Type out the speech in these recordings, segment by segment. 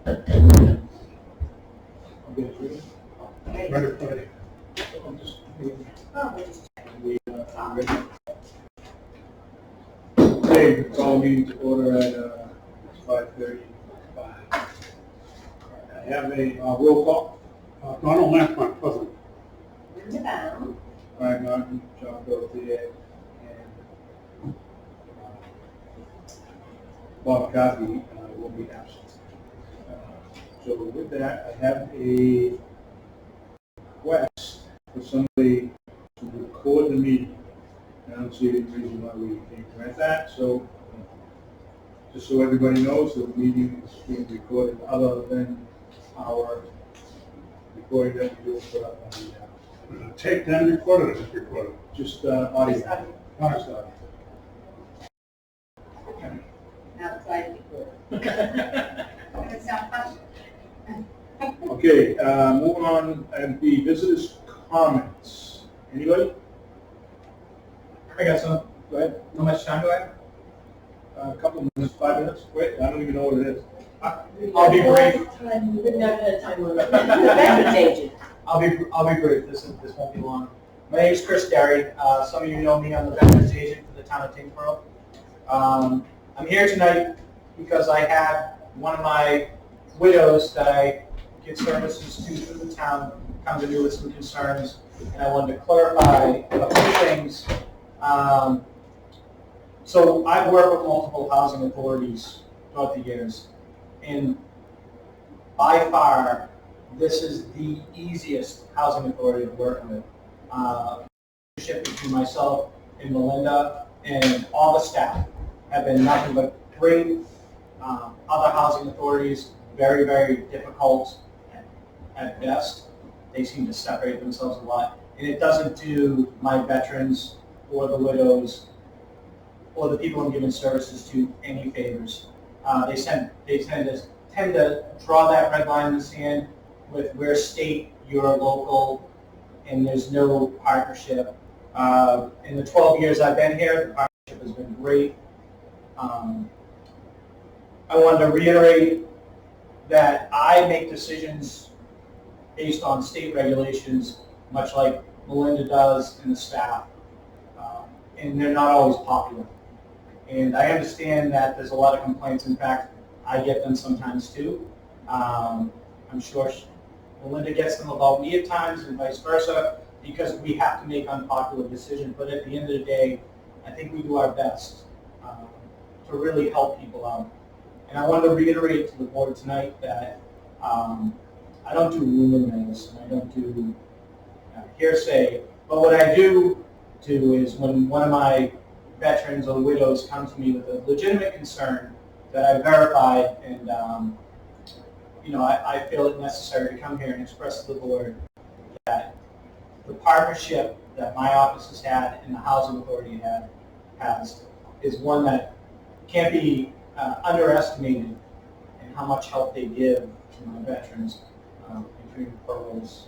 I'll get it ready. Right in front of you. I'm just, okay, call meeting to order at 5:35. I have a roll call. Donald Lampron, present. Linda Brown. Brian Martin, John Gauthier, and Bob McCarthy will be absent. So with that, I have a request for somebody to record the meeting. I don't see any reason why we can't grant that, so just so everybody knows that the meeting is being recorded other than our recording that we do put up on the, Take that and record it, just record it. just audio. Honest audio. Outside before. It's not possible. Okay, moving on, and the visitors' comments. Anybody? I got some. Go ahead. How much time do I have? A couple of minutes, 5 minutes? Wait, I don't even know what it is. I'll be brief. We've never had a time limit. Veterans agent. I'll be brief. This won't be long. My name is Chris Derry. Some of you know me. I'm the veterans agent for the town of Tyngsborough. I'm here tonight because I had one of my widows that I give services to through the town come to me with some concerns, and I wanted to clarify a few things. So I've worked with multiple housing authorities throughout the years, and by far, this is the easiest housing authority to work with. Leadership between myself and Melinda and all the staff have been nothing but great. Other housing authorities, very, very difficult at best. They seem to separate themselves a lot. And it doesn't do my veterans or the widows or the people I'm giving services to any favors. They tend to draw that red line in the sand with we're state, you're local, and there's no partnership. In the 12 years I've been here, the partnership has been great. I wanted to reiterate that I make decisions based on state regulations, much like Melinda does and the staff, and they're not always popular. And I understand that there's a lot of complaints. In fact, I get them sometimes too. I'm sure Melinda gets them about me at times and vice versa, because we have to make unpopular decisions. But at the end of the day, I think we do our best to really help people out. And I wanted to reiterate to the board tonight that I don't do rumor mills and I don't do hearsay. But what I do is when one of my veterans or widows come to me with a legitimate concern that I verified, and I feel it necessary to come here and express to the board that the partnership that my office has had and the housing authority has is one that can't be underestimated in how much help they give to my veterans between referrals.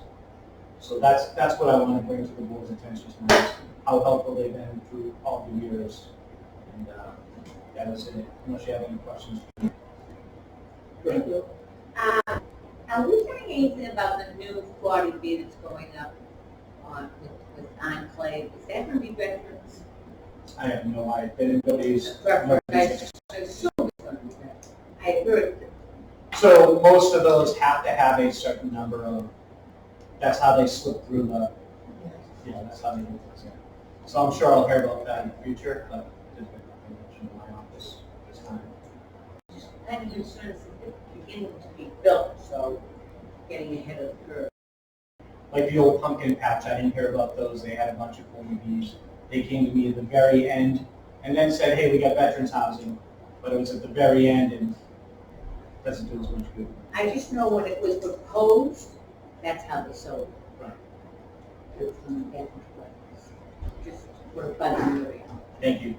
So that's what I want to bring to the board's attention tonight, how helpful they've been through all the years. And that is it, unless you have any questions. Thank you. Are we hearing anything about the new 40B that's going up with Enclave? Is that going to be veterans? I have no idea. Nobody's. I assume it's going to be veterans. I heard. So most of those have to have a certain number of. That's how they slip through the. That's how they do it. So I'm sure I'll hear about that in the future, but there's been nothing mentioned in my office this time. I'm concerned it's beginning to be built, so getting ahead of the curve. Like the old pumpkin patch, I didn't hear about those. They had a bunch of 40Bs. They came to me at the very end and then said, hey, we got veterans housing. But it was at the very end and it doesn't do as much good. I just know when it was proposed, that's how they sold it. Right. It was from the veterans place. Just for a fun area. Thank you.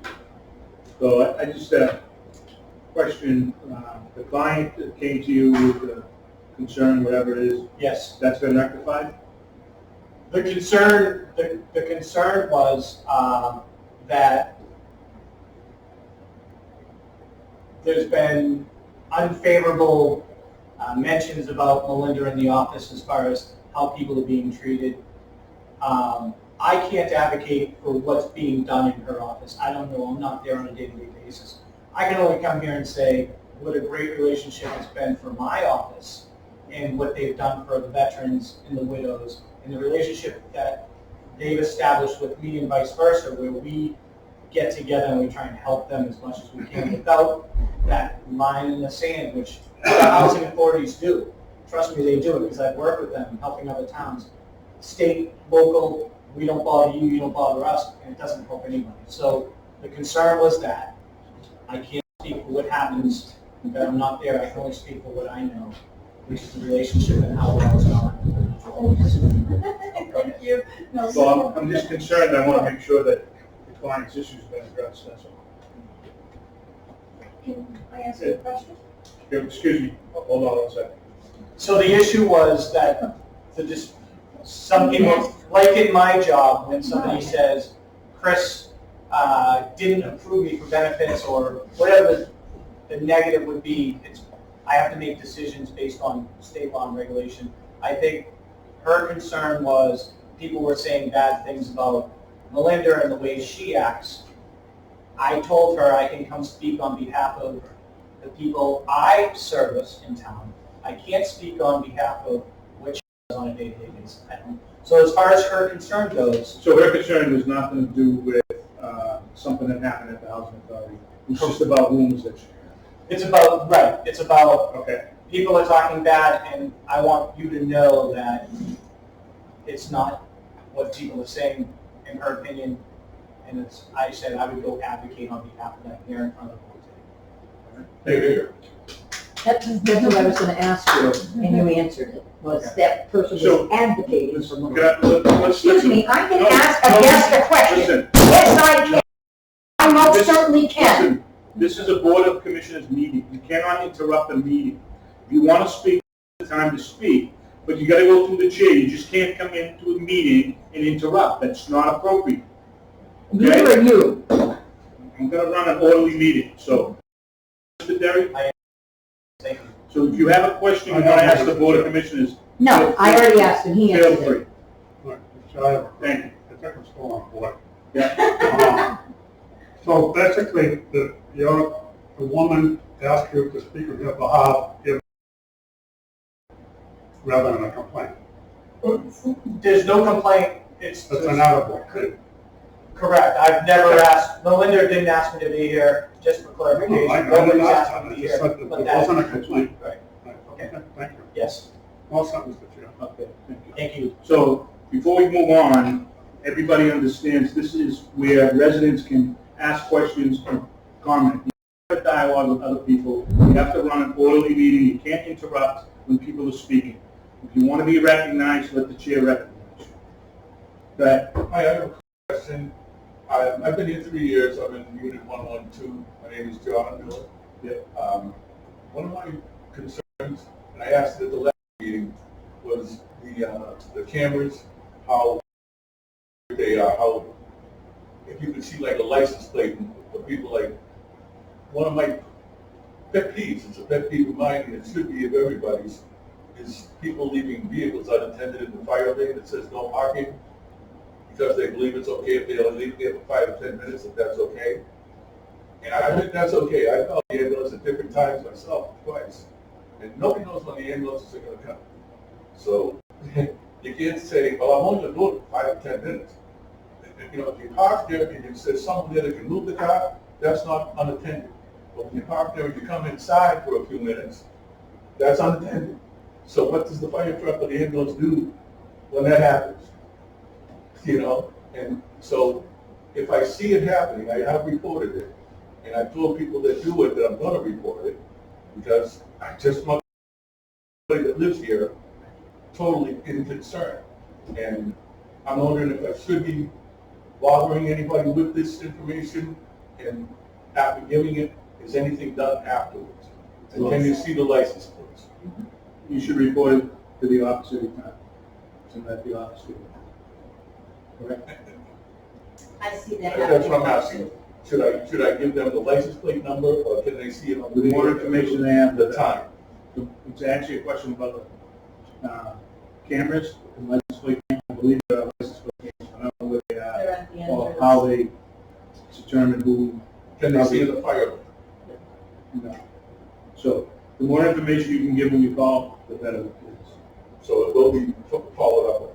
So I just question, the client that came to you with the concern, whatever it is, Yes. that's been rectified? The concern was that there's been unfavorable mentions about Melinda in the office as far as how people are being treated. I can't advocate for what's being done in her office. I don't know. I'm not there on a day-to-day basis. I can only come here and say what a great relationship it's been for my office and what they've done for the veterans and the widows and the relationship that they've established with me and vice versa, where we get together and we try and help them as much as we can without that line in the sand, which housing authorities do. Trust me, they do it, because I've worked with them helping other towns. State, local, we don't bother you, you don't bother us, and it doesn't help anybody. So the concern was that. I can't speak for what happens, but I'm not there. I can only speak for what I know, which is the relationship and how well it's gone. Thank you. No, So I'm just concerned, I want to make sure that the client's issues have been addressed, that's all. Can I ask you a question? Excuse me, hold on one second. So the issue was that some people, like in my job, when somebody says, Chris didn't approve me for benefits or whatever the negative would be, I have to make decisions based on state law and regulation. I think her concern was people were saying bad things about Melinda and the way she acts. I told her I can come speak on behalf of the people I service in town. I can't speak on behalf of what she does on a day-to-day basis. So as far as her concern goes. So her concern has nothing to do with something that happened at the housing authority. It's just about rumors that she had. It's about, right, it's about Okay. people are talking bad, and I want you to know that it's not what people are saying, in her opinion. And I said I would go advocate on behalf of that here in front of the board today. That's what I was gonna ask you, and you answered it, was that person So, was advocating for someone. Excuse me, I can ask a guest a question. Listen, Yes, I can. I most certainly can. listen, this is a Board of Commissioners meeting. You cannot interrupt a meeting. If you want to speak, it's the time to speak, but you gotta go through the chair. You just can't come into a meeting and interrupt. That's not appropriate. Neither are you. I'm gonna run an orderly meeting, so. Mr. Derry? Thank you. So if you have a question you want to ask the Board of Commissioners, No, I already asked and he feel answered free. it. All right, so I have a Thank you. I think I'm still on board. Yeah. So basically, the woman asked you to speak on her behalf rather than a complaint. There's no complaint. It's That's an attaboy. correct. I've never asked, Melinda didn't ask me to be here, just for clarification. I Nobody's didn't ask asked me that. to be I just here. said that but there that- wasn't a complaint. Right, Right. Okay. Thank you. yes, All set, Mr. Chair. Okay, thank you. thank you. So before we move on, everybody understands this is where residents can ask questions and comment. You have a dialogue with other people. You have to run an orderly meeting. You can't interrupt when people are speaking. If you want to be recognized, let the chair recognize you. But Hi, I have a question. I've been here 3 years. I'm in Unit 112. My name is John Miller. Yeah. One of my concerns, and I asked it at the last meeting, was the cameras, how they are, how, if you could see like a license plate, for people like, one of my pet peeves, it's a pet peeve of mine, and it should be of everybody's, is people leaving vehicles unattended in the fire lane that says no parking, because they believe it's okay if they only leave there for 5 or 10 minutes, if that's okay. And I think that's okay. I called the ambulance at different times myself, twice. And nobody knows when the ambulances are gonna come. So, you can't say, well, I'm only gonna do it for 5 or 10 minutes. You know, if you park there and you say someone there that can move the car, that's not unattended. But when you park there and you come inside for a few minutes, that's unattended. So what does the fire truck or the ambulance do when that happens? You know, and so if I see it happening, I have reported it. And I told people that do it that I'm gonna report it, because I just want somebody that lives here totally in concern. And I'm wondering if I should be bothering anybody with this information, and after giving it, is anything done afterwards? And can you see the license plates? you should report it to the office every time. So let the office do it. Correct? I see that. That's what I'm asking. Should I give them the license plate number, or can they see it on The more video? information they have, The time. To answer your question about the cameras, and license plate cameras, I believe there are license plate cameras. I don't know where they are, They're at the or entrance. how they determine who. Can they see the fire? No. So the more information you can give when you call, the better it is. So it will be followed up.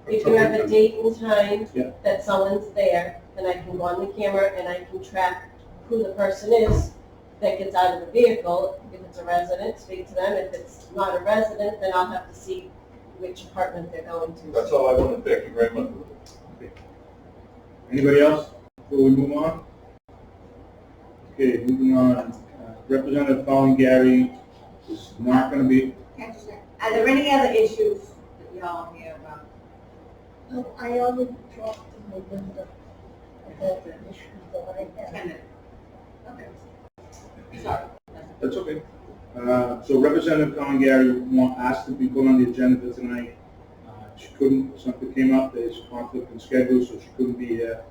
If you have a date and time Yeah. that someone's there, then I can go on the camera and I can track who the person is that gets out of the vehicle. If it's a resident, speak to them. If it's not a resident, then I'll have to see which apartment they're going to. That's all I wanted. Thank you very much. Anybody else before we move on? Okay, moving on. Representative Colin Gary is not going to be. Are there any other issues that y'all hear about? I already talked to Melinda about the issues that I had. Tenant? Okay. Sorry. That's okay. So Representative Colin Gary asked to be put on the agenda for tonight. She couldn't, something came up, there's a conflict in schedule, so she couldn't be here.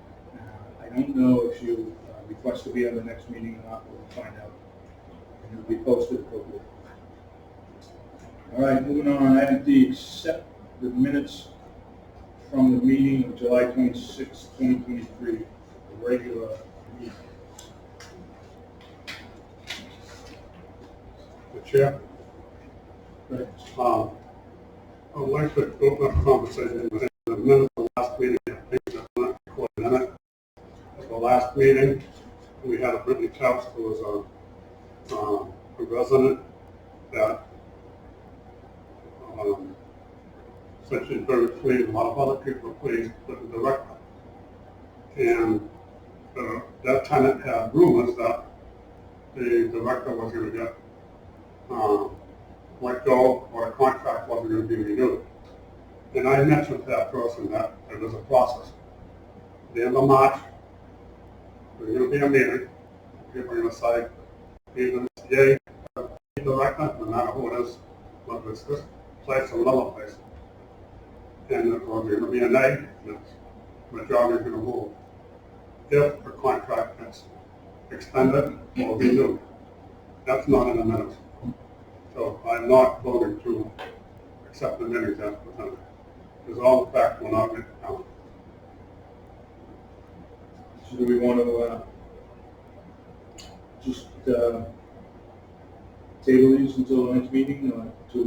I don't know if she'll request to be on the next meeting or not, we'll find out. And it'll be posted appropriately. All right, moving on, item D, accept the minutes from the meeting of July 26, 2023, the regular meeting. The chair, Right. I would like to open up a conversation with the minutes of the last meeting. I think that's not recorded in it. At the last meeting, we had a Brittany Couch who was a resident that said she's very pleased, a lot of other people were pleased with the director. And that tenant had rumors that the director was going to get let go, or the contract wasn't going to be renewed. And I mentioned to that person that there was a process. At the end of March, there's going to be a meeting. People are going to say, either it's yay, or nay director, no matter who it is, whether it's this place or another place. And if there's going to be a nay, the majority is going to rule. If the contract gets extended or renewed, that's not in the minutes. So I'm not voting to accept the minutes as presented, because all the facts will not be counted. So do we want to just table these until the next meeting, or to?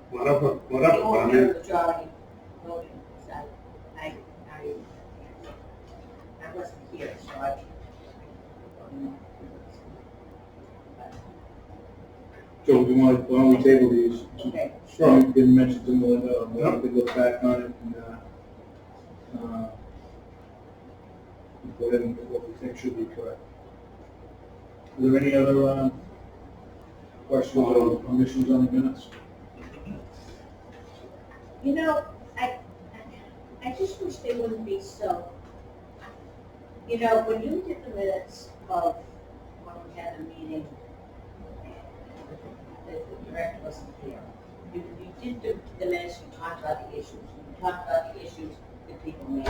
Whatever, You but I won't have a mean, majority voting, so I wasn't here, so I. So we want, why don't we table these? Okay. Sure. You didn't mention to Melinda, we'll have to look back on it and, put in what we think should be correct. Are there any other, questions or omissions on the minutes? You know, I just wish they wouldn't be so, you know, when you did the minutes of when we had the meeting, the director wasn't here. You did the minutes, you talked about the issues, you talked about the issues that people made.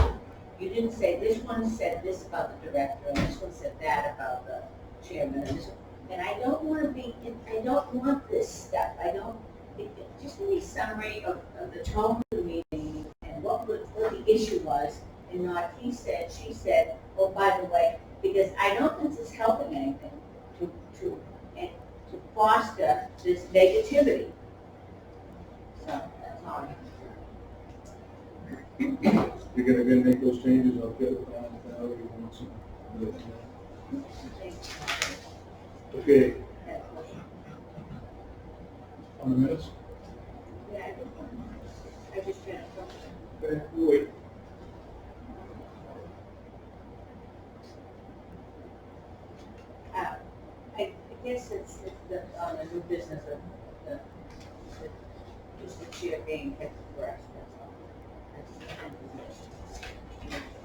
You didn't say, this one said this about the director, and this one said that about the chairman, and I don't want to be, I don't want this stuff, just give me a summary of the tone of the meeting and what the issue was, and not he said, she said, oh, by the way, because I don't think this is helping anything to foster this negativity. So, that's all. You're gonna make those changes, I'll get it down, Valerie, once you. Okay, on the minutes? Yeah, I just trying to. Okay, we'll wait. I guess it's on the new business of just the chair being kept abreast, that's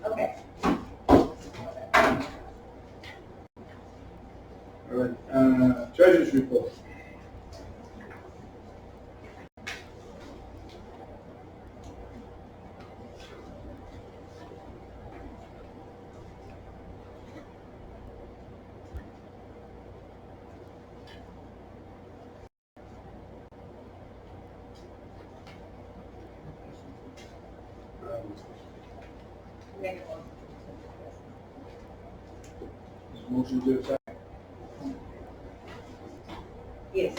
all. Okay. All right, treasurer's report. Make a Motion motion. to accept. Yes.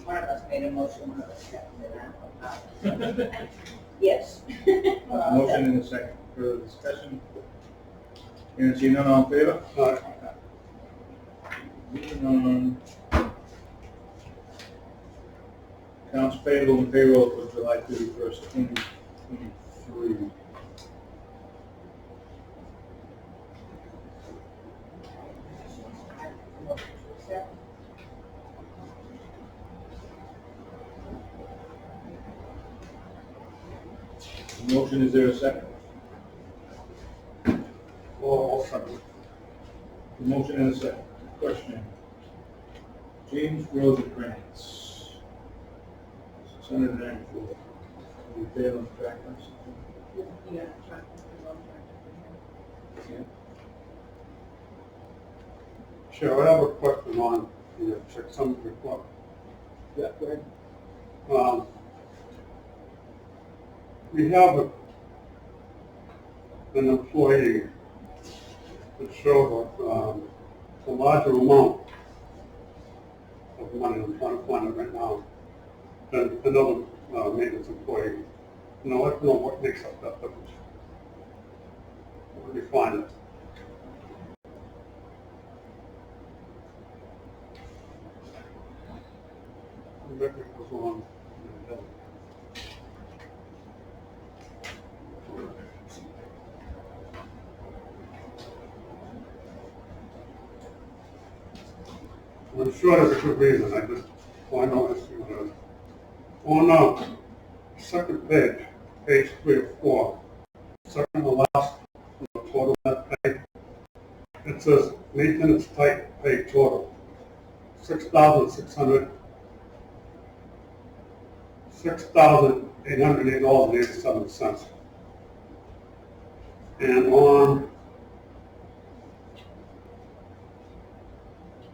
One of us made a motion, one of us seconded it. Yes. Motion and a second. Further discussion? Hearing and seeing none, all in favor? Aye. Moving on. Accounts payable and payroll for July 31st, 2023. Motion, is there a second? All second. Motion and a second. Question. James Rosencrantz, 694. We fail on track on something? Yeah, Chair, I have a question on the check summary report. Yeah, go ahead. We have an employee that shows a larger amount of money, I'm trying to find it right now, than another maintenance employee. And I'd like to know what makes up that difference. Where do we find it? Maybe it was on. I'm sure there's a good reason, I just want to know this. On second page, page 3 of 4, second to last, total net pay, it says maintenance type pay total, $6,808.87. And on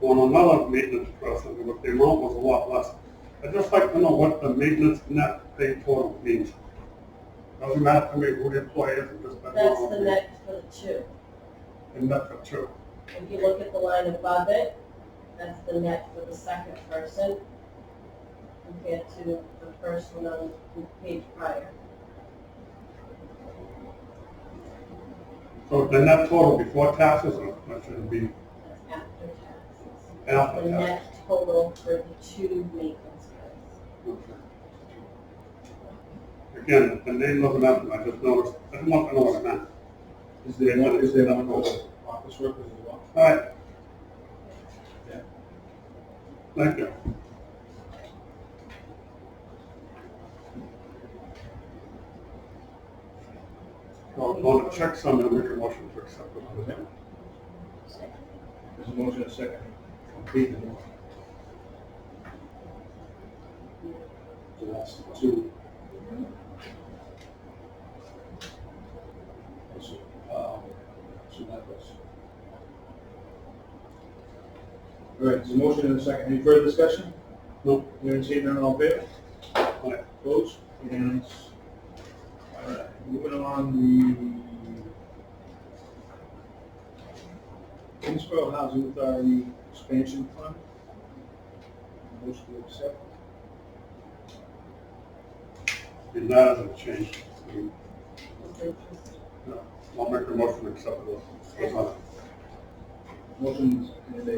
another maintenance person, the amount was a lot less. I'd just like to know what the maintenance net pay total means. Doesn't matter to me who the employee is, it just doesn't. that's the net for the two. And net for two. If you look at the line above it, that's the net for the second person compared to the first one on the page prior. So the net total before taxes, or that should be That's after taxes. after The taxes? net total for the two maintenance guys. Okay. Again, the name doesn't matter, I just noticed, I didn't want to know what it meant. Is there one for office workers as well? All right. Yeah. Thank you. On the check sum, I'll make a motion to accept it. There's a motion and a second. Complete the motion. So that's two. So that was. All right, there's a motion and a second. Any further discussion? No. Hearing and seeing none, all in favor? Aye. Opposed? Unanimous. All right, moving on, the Tyngsborough Housing Authority Expansion Fund. Motion to accept. And that hasn't changed. No. I'll make a motion to accept it. Motion and a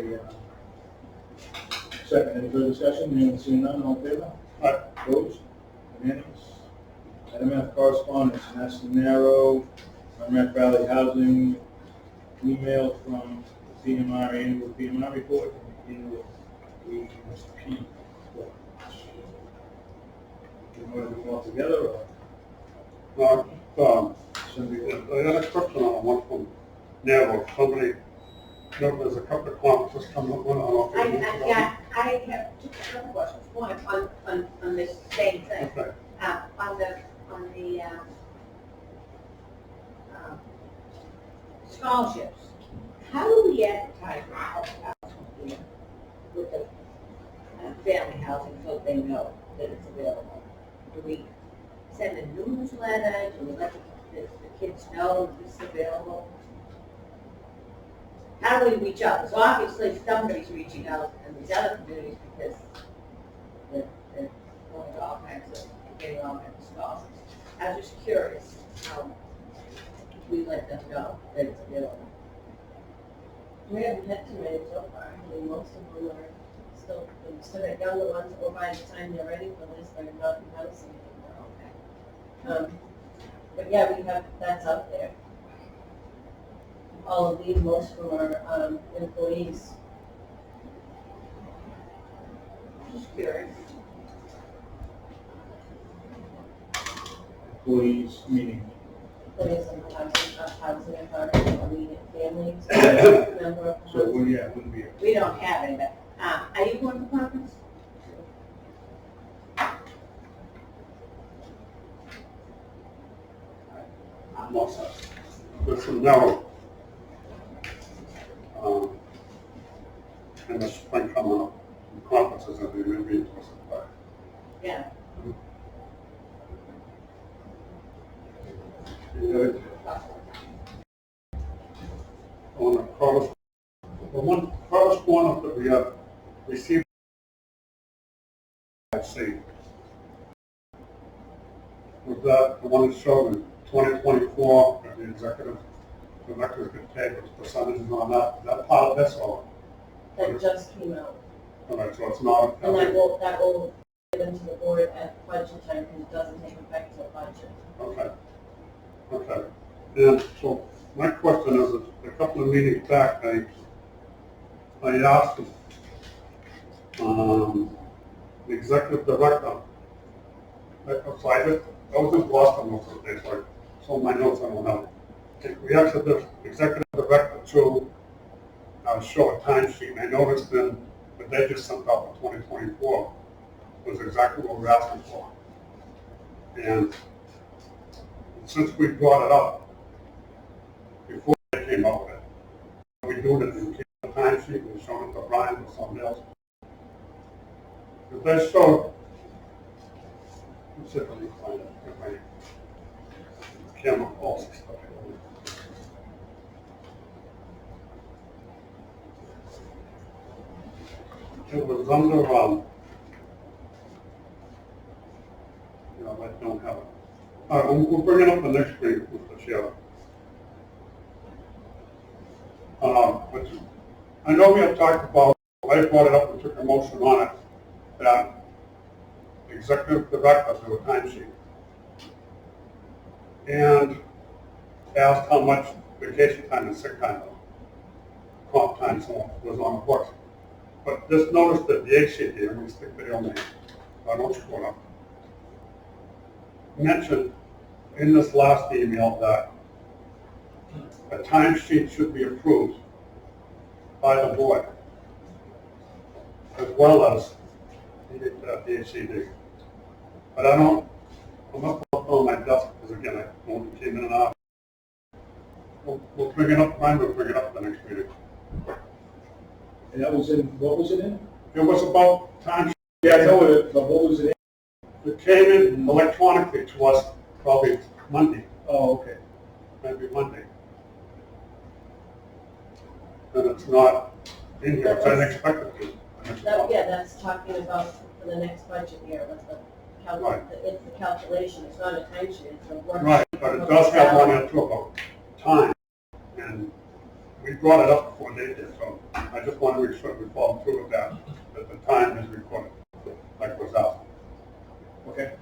second. Any further discussion? Hearing and seeing none, all in favor? Aye. Opposed? Unanimous. Item F, correspondence, and that's the narrow Merrimack Valley Housing email from the PMR, annual PMR report, and annual ASP report. You want to do them all together, or somebody? I had a question on one from Narrow. Somebody, there's a couple of conferences coming up. I have two questions. One, on this same thing. Okay. On the scholarships, how do we advertise for housing here with the family housing so they know that it's available? Do we send a newsletter? Do we let the the kids know this is available? How do we reach out? Because obviously somebody's reaching out in these other communities because they're going to all kinds of, getting all kinds of scholarships. I was just curious how we let them know that it's available. We haven't had too many so far. I mean, most of them are still, we still got younger ones, or by the time they're ready for this, they're not in housing anymore. But yeah, we have, that's out there. All of these, most of them are, employees. Just curious. Employees, meaning, Employees in housing authority, immediate families, member of so, well, yeah, it wouldn't be, We don't have any, but, are you going to the conference? I'm also, there's some narrow, in the spring coming up, conferences that we may be interested by. Yeah. Good. On the one correspondence that we have received, I see, was that the one that showed in 2024 that the executive directors could take, which percentages on that? Is that part of this or? that just came out. All right, so it's not. And that will get into the board at budget time, because it doesn't take effect till budget. Okay. Okay. And so my question is, a couple of meetings back, I asked the executive director, I was just lost on most of the days, so I sold my notes, I don't know. We asked the executive director to show a timesheet, and I noticed then that they just sent out for 2024 was exactly what we're asking for. And since we brought it up before they came up with it, we do it in the timesheet and show it to Brian or somebody else. If they show, let's see if I can find it, if my camera falls. It was under, I don't have it. All right, we'll bring it up the next week, Mr. Chair. But I know we have talked about, I brought it up and took a motion on it, that executive directors do a timesheet. And asked how much vacation time and sick time, comp time, so was on the books. But just notice that the HCD, I'm going to stick the name, I don't screw it up, mentioned in this last email that a timesheet should be approved by the board, as well as the HCD. But I'm not on my desk, because again, I only came in and out. We'll bring it up, we'll bring it up the next meeting. and that was in, what was it in? It was about time. Yeah, I know it, but what was it in? It came in electronically to us probably Monday, Oh, okay. maybe Monday. And it's not in here, it's unexpected. That's talking about for the next budget year, with the Right. it's the calculation, it's not a timesheet, it's a work. Right, but it does have one in too about time. And we brought it up before they did, so I just want to make sure we follow through with that the time is recorded, like it was asked. Okay.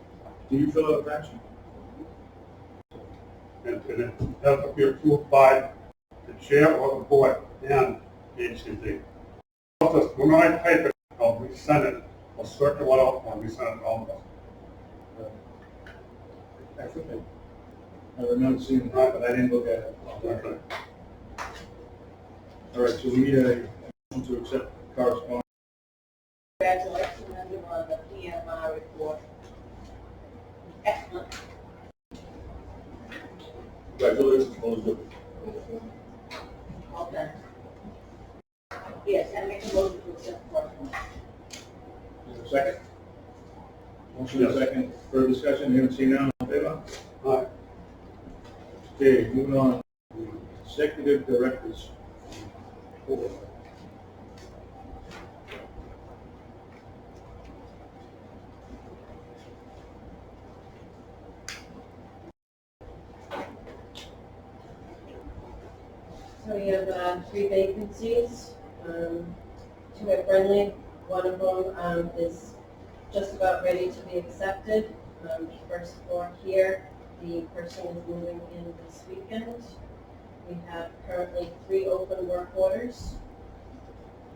Do you fill out a timesheet? And it has to be approved by the chair or the board and the HCD. When I type it, we send it, we'll circle it out when we send it to all of us. I think I remember seeing it, but I didn't look at it. Okay. All right, so we need a motion to accept correspondence. Congratulations on the PMR report. Excellent. Congratulations, Melissa. Well done. Yes, I make a motion to accept the correspondence. Is there a second? Motion and second. Further discussion, hearing seen none, all in favor? All right. Okay, moving on, the executive directors. report. So we have 3 vacancies, 2 are friendly, one of them is just about ready to be accepted. The first floor here, the person is moving in this weekend. We have currently 3 open work orders.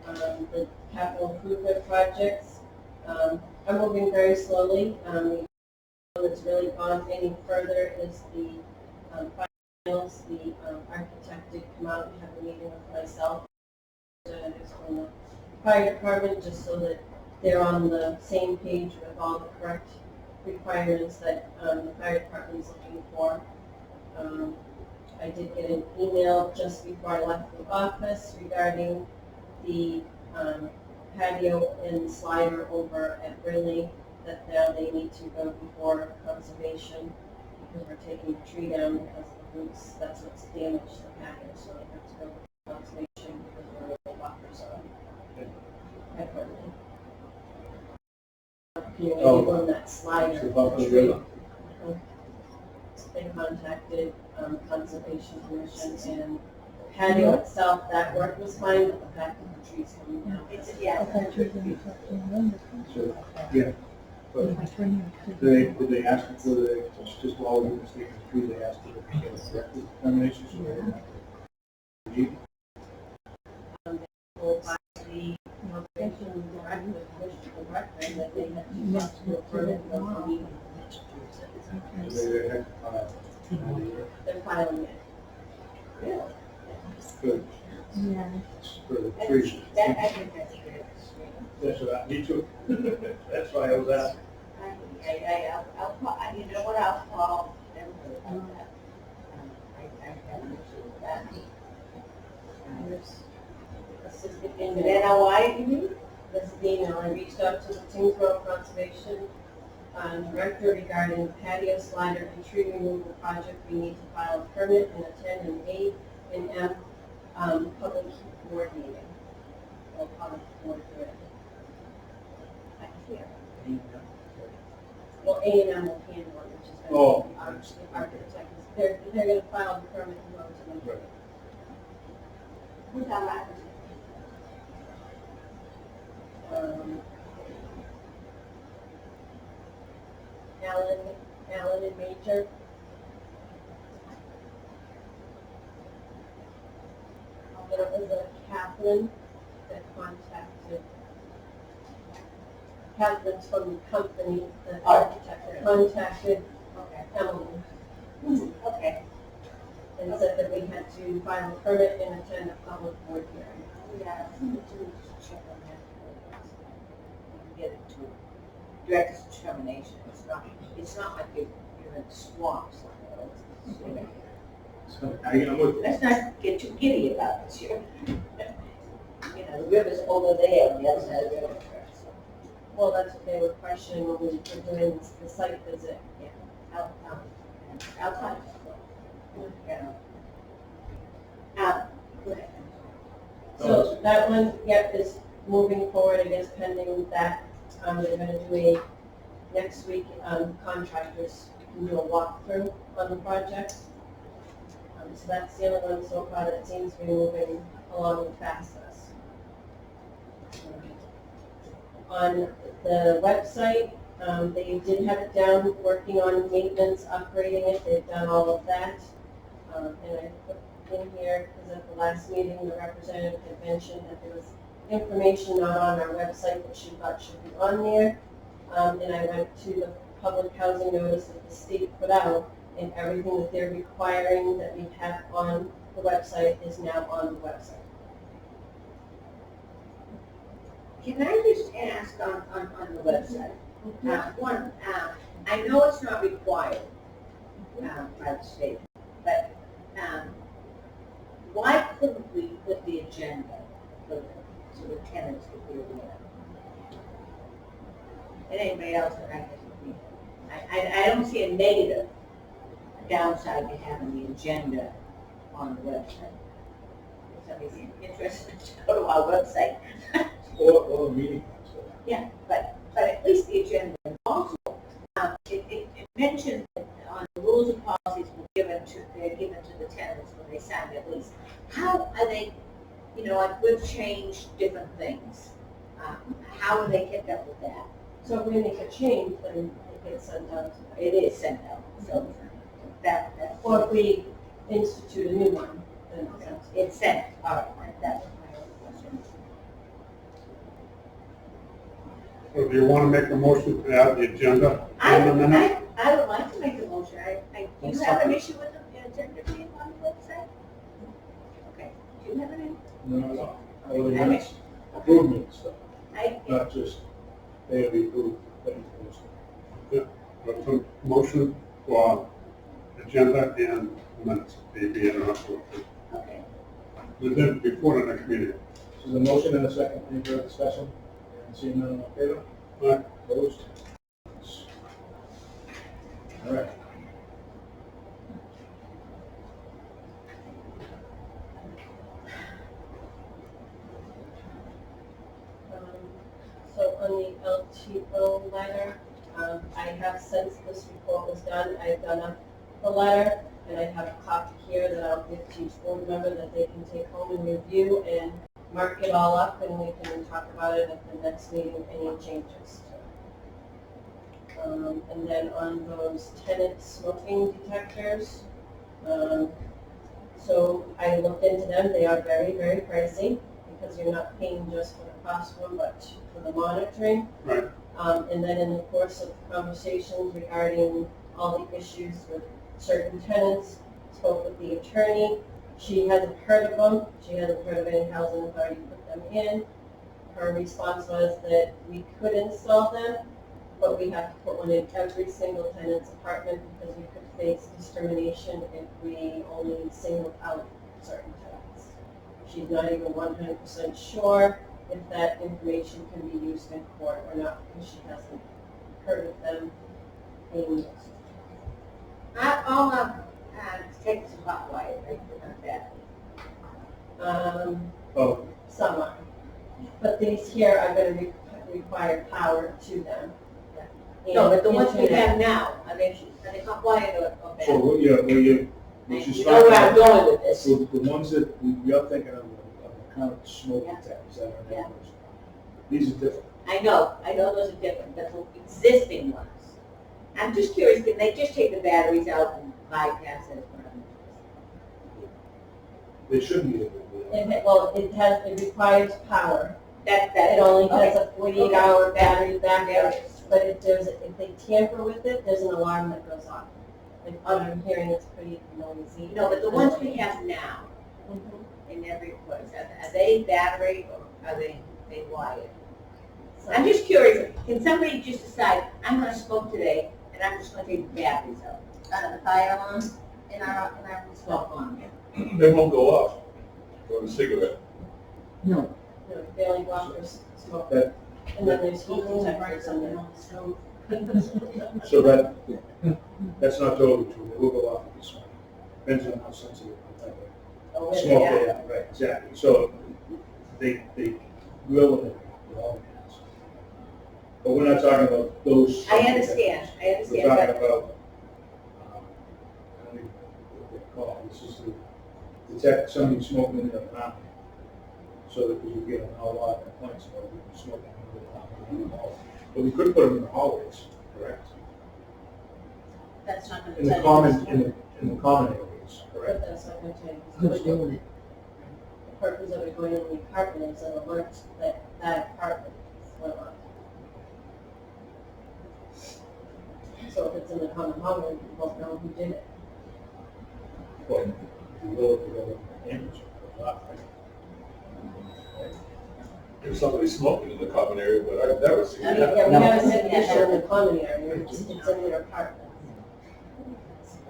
The capital improvement projects are moving very slowly. The one that's really gone any further is the finals. The architect did come out and have a meeting with myself and from the fire department, just so that they're on the same page with all the correct requirements that the fire department is looking for. I did get an email just before I left the office regarding the patio and slider over at Brinley, that now they need to go before conservation because we're taking the tree down because of the roots. That's what's damaged the patio, so they have to go before conservation because we're in the buffer zone at Brinley. Community on that slider. It's the buffer tree. zone. They contacted Conservation Commission, and the patio itself, that work was fine, but the fact that the trees coming down. I thought you were gonna talk to him. So, yeah, but did they ask for the, just while we were taking the tree, they asked for the director's determination, so they didn't have to leave? Well, by the conservation director, the director, that they had to talk to a permit of the meeting. So they had to file. They're filing it. Good, Yeah. for the tree. That, I think that's good. That's what I, me too. That's why I was asking. I'll call, you know what, I'll call them about that. I have an issue with that. Assistant Is in that NOI, you mean? This is the email. I reached out to the Tyngsborough Conservation Director regarding patio slider and tree removal project. We need to file a permit and attend an A and M public board meeting. Or public board hearing. I can't. Well, A and M will handle it, which is Oh. going to be our architect. They're going to file the permit and go to them. Right. Who's our architect? Alan and Major. There was a Catherine that contacted, Catherine's from the company, the architect that contacted Okay. Emily Okay. and said that we had to file a permit and attend a public board hearing. Yeah, to check on that. Get it to director's determination. It's not like you're in swamps. So, I'm with you. Let's not get too giddy about this here. You know, the river's over there on the other side of the river. So, Well, that's what they were questioning when we were doing the site visit. yeah, I'll talk to you. Yeah. Go ahead. So that one, yep, is moving forward, I guess, pending that. They're gonna do a, next week, contractors can do a walkthrough on the project. So that's the other one so far that seems to be moving along the fastest. On the website, they did have it down, working on maintenance, upgrading it, they've done all of that. And I put in here, because at the last meeting, the representative had mentioned that there was information not on our website that she thought should be on there. And I went to the public housing notice that the state put out, and everything that they're requiring that we have on the website is now on the website. Can I just ask on the website? One, I know it's not required by the state, but why couldn't we put the agenda so the tenants could be aware? And anybody else that I don't see a negative downside to having the agenda on the website. If somebody's interested, to go to our website. Or a meeting. So. Yeah, but at least the agenda. Also, it mentioned that on the rules and policies they're given to the tenants when they sign their lease. How are they, like we've changed different things. How are they kept up with that? So if we make a change, then it gets sent out. It is sent out, so that's. Or if we institute a new one, then it's sent. It's sent, all right, that was my only question. So do you want to make a motion to add the agenda in the minute? I would like to make a motion. Do you have an issue with the agenda being on the website? Okay, do you have an issue? No. All the minutes, improvement stuff, I, not just they have approved. What's a motion for agenda and minutes, maybe interrupted. okay. Within, before the next meeting. So the motion and a second, any further discussion? And seeing none, all in favor? Aye. Opposed? All right. So on the LTO letter, I have, since this report was done, I've done up the letter, and I have a copy here that I'll give to each board member that they can take home and review and mark it all up, and we can talk about it at the next meeting, any changes. And then on those tenant smoking detectors, so I looked into them, they are very, very pricey, because you're not paying just for the cost one, but for the monitoring. Right. And then in the course of conversations regarding all the issues with certain tenants, spoke with the attorney. She hasn't heard of them. She hasn't heard of any housing authority put them in. Her response was that we could install them, but we have to put one in every single tenant's apartment because we could face discrimination if we only singled out certain tenants. She's not even 100% sure if that information can be used in court or not, because she hasn't heard of them being used. All of, take some hot wire, right, about that. Oh, Some are. But these here are going to require power to them. No, but the ones we Internet. have now, are they hot wired or bad? so what you, what You she's know where I'm talking about, going with this. so the ones that we are thinking of the current smoke detectors that are in Yeah. those. These are different. I know those are different, but the existing ones. I'm just curious, can they just take the batteries out and bypass it? They shouldn't be able to do that. Well, it requires power. That, It only has okay. a 48-hour battery There backup. it is. But if they tamper with it, there's an alarm that goes off. Like, I'm hearing it's pretty noisy. No, but the ones we have now, Mhm. in every place, are they battery or are they wired? So- I'm just curious, can somebody just decide, I'm gonna smoke today, and I'm just gonna take the batteries out? The fire alarm in our Smoke on it. They won't go off for a cigarette. No, No, they only go off for smoke. That- And then there's heat detectors in there. So that's not totally true. They will go off if you smoke. Depends on how sensitive the type Oh, of really? smoke Yeah. they are. Right, exactly. So they will with all the hands. But we're not talking about those. I understand, We're but talking about, I don't even know what they call it. This is to detect somebody smoking in their apartment. So that you get a lot of complaints about people smoking in the apartment in the hall. But we could put them in the hallways, correct? that's not gonna In the tell you. common, in the common areas, But correct? that's not going to change. who's doing it? The purpose of it going in the apartment is an alert that that apartment went on. So if it's in the common hallway, you won't know who did it. Well, you will if you go in the ambulance, goes off, right? If somebody's smoking in the common area, but I've never seen Yeah, that. we No. haven't had an issue in the common area, it's in their apartment.